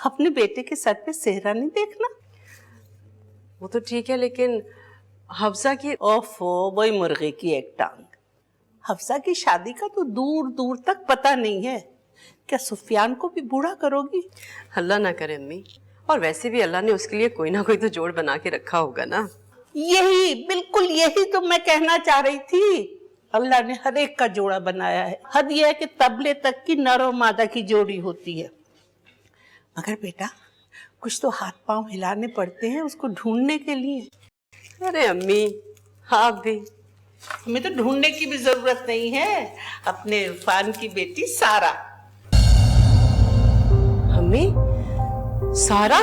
अपने बेटे के सर पे सेहरा नहीं देखना। वो तो ठीक है, लेकिन हफ्सा की ओफो, वही मुर्गे की एक टांग। हफ्सा की शादी का तो दूर दूर तक पता नहीं है। क्या सुफियान को भी बूढ़ा करोगी? अल्लाह ना करे अम्मी। और वैसे भी अल्लाह ने उसके लिए कोई ना कोई तो जोड़ बना के रखा होगा ना। यही, बिल्कुल यही तो मैं कहना चाह रही थी। अल्लाह ने हर एक का जोड़ा बनाया है। हद यह है कि तबले तक की नर और मादा की जोड़ी होती है। मगर बेटा, कुछ तो हाथ पांव हिलाने पड़ते हैं उसको ढूंढने के लिए। अरे अम्मी, आप भी। हमें तो ढूंढने की भी जरूरत नहीं है। अपने इरफान की बेटी सारा। अम्मी, सारा?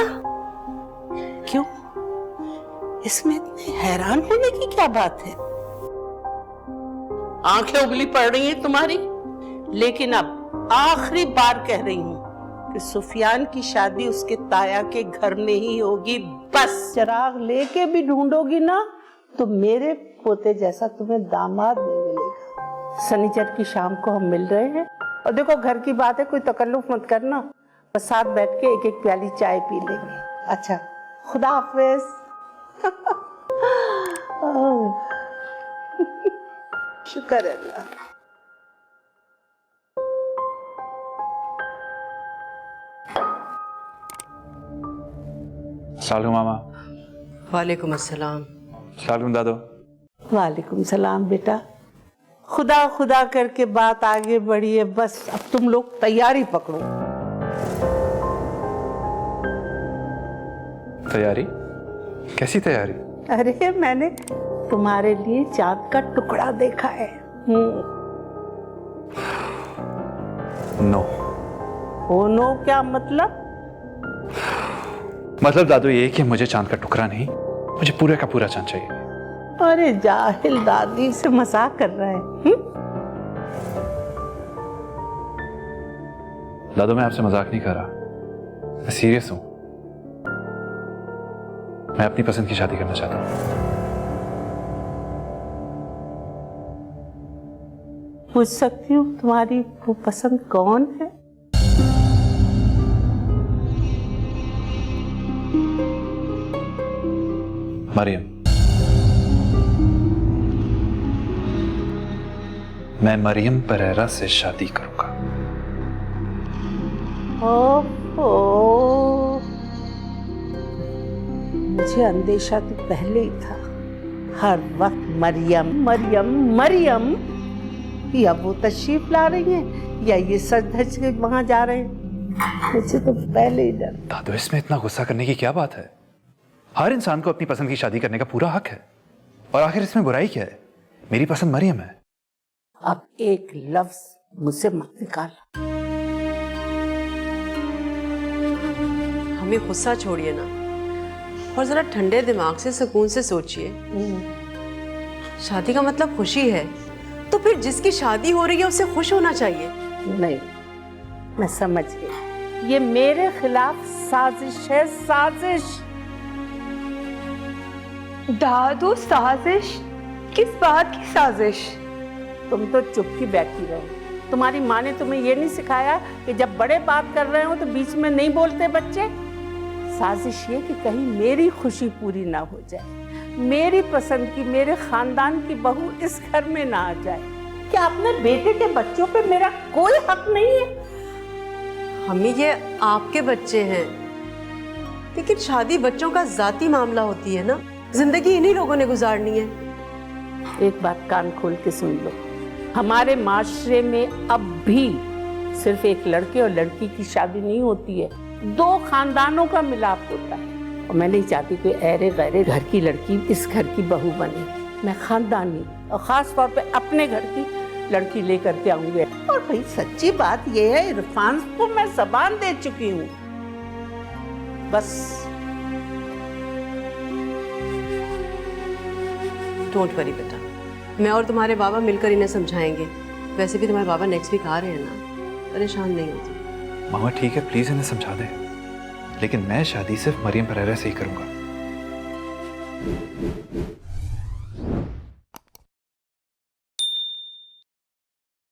क्यों? इसमें इतने हैरान होने की क्या बात है? आंखें उबली पड़ रही हैं तुम्हारी, लेकिन अब आखिरी बार कह रही हूँ कि सुफियान की शादी उसके ताया के घर में ही होगी। बस चिराग लेके भी ढूंढोगी ना तो मेरे पोते जैसा तुम्हें दामाद नहीं मिलेगा। शनिचर की शाम को हम मिल रहे हैं, और देखो घर की बात है, कोई तकल्लुफ मत करना। बस साथ बैठ के एक एक प्याली चाय पी लेंगे। अच्छा, खुदा हाफिज। शुक्र है अल्लाह। सालू मामा। वालेकुम अस्सलाम। सालू दादो। वालेकुम सलाम बेटा। खुदा खुदा करके बात आगे बढ़ी है। बस अब तुम लोग तैयारी पकड़ो। तैयारी? कैसी तैयारी? अरे मैंने तुम्हारे लिए चांद का टुकड़ा देखा है। नो। ओ नो क्या मतलब? मतलब दादू ये कि मुझे चांद का टुकड़ा नहीं, मुझे पूरे का पूरा चांद चाहिए। अरे जाहिल, दादी से मजाक कर रहा है। दादू मैं आपसे मजाक नहीं कर रहा, मैं सीरियस हूं। मैं अपनी पसंद की शादी करना चाहता हूं। पूछ सकती हूँ तुम्हारी वो पसंद कौन है? मरियम। मैं मरियम परेरा से शादी करूंगा। ओहो, मुझे अंदेशा तो पहले ही था। हर वक्त मरियम मरियम मरियम। या वो तशरीफ ला रही हैं या ये सच धज के वहां जा रहे हैं। मुझे तो पहले ही डर। दादू इसमें इतना गुस्सा करने की क्या बात है? हर इंसान को अपनी पसंद की शादी करने का पूरा हक है, और आखिर इसमें बुराई क्या है? मेरी पसंद मरियम है। अब एक लफ्ज मुझसे मत निकाल। हमें गुस्सा छोड़िए ना, और जरा ठंडे दिमाग से सुकून से सोचिए। शादी का मतलब खुशी है, तो फिर जिसकी शादी हो रही है उसे खुश होना चाहिए। नहीं, मैं समझ गई। ये मेरे खिलाफ साजिश है, साजिश। दादू साजिश? किस बात की साजिश? तुम तो चुप की बैठी रहो। तुम्हारी माँ ने तुम्हें ये नहीं सिखाया कि जब बड़े बात कर रहे हो तो बीच में नहीं बोलते बच्चे? साजिश ये कि कहीं मेरी खुशी पूरी ना हो जाए, मेरी पसंद की, मेरे खानदान की बहू इस घर में ना आ जाए। क्या अपने बेटे के बच्चों पे मेरा कोई हक नहीं है? हमें ये आपके बच्चे हैं, लेकिन शादी बच्चों का जाती मामला होती है ना। जिंदगी इन्हीं लोगों ने गुजारनी है। एक बात कान खोल के सुन लो, हमारे माशरे में अब भी सिर्फ एक लड़के और लड़की की शादी नहीं होती है, दो खानदानों का मिलाप होता है। और मैं नहीं चाहती कोई ऐरे गैरे घर की लड़की इस घर की बहू बने। मैं खानदानी और खास तौर पे अपने घर की लड़की लेकर के आऊंगी। और भाई सच्ची बात यह है, इरफान को मैं ज़बान दे चुकी हूँ। बस डोंट वरी बेटा, मैं और तुम्हारे बाबा मिलकर इन्हें समझाएंगे। वैसे भी तुम्हारे बाबा नेक्स्ट वीक आ रहे हैं ना, परेशान नहीं होती। मामा ठीक है, प्लीज इन्हें समझा दे, लेकिन मैं शादी सिर्फ मरियम परेरा से ही करूंगा।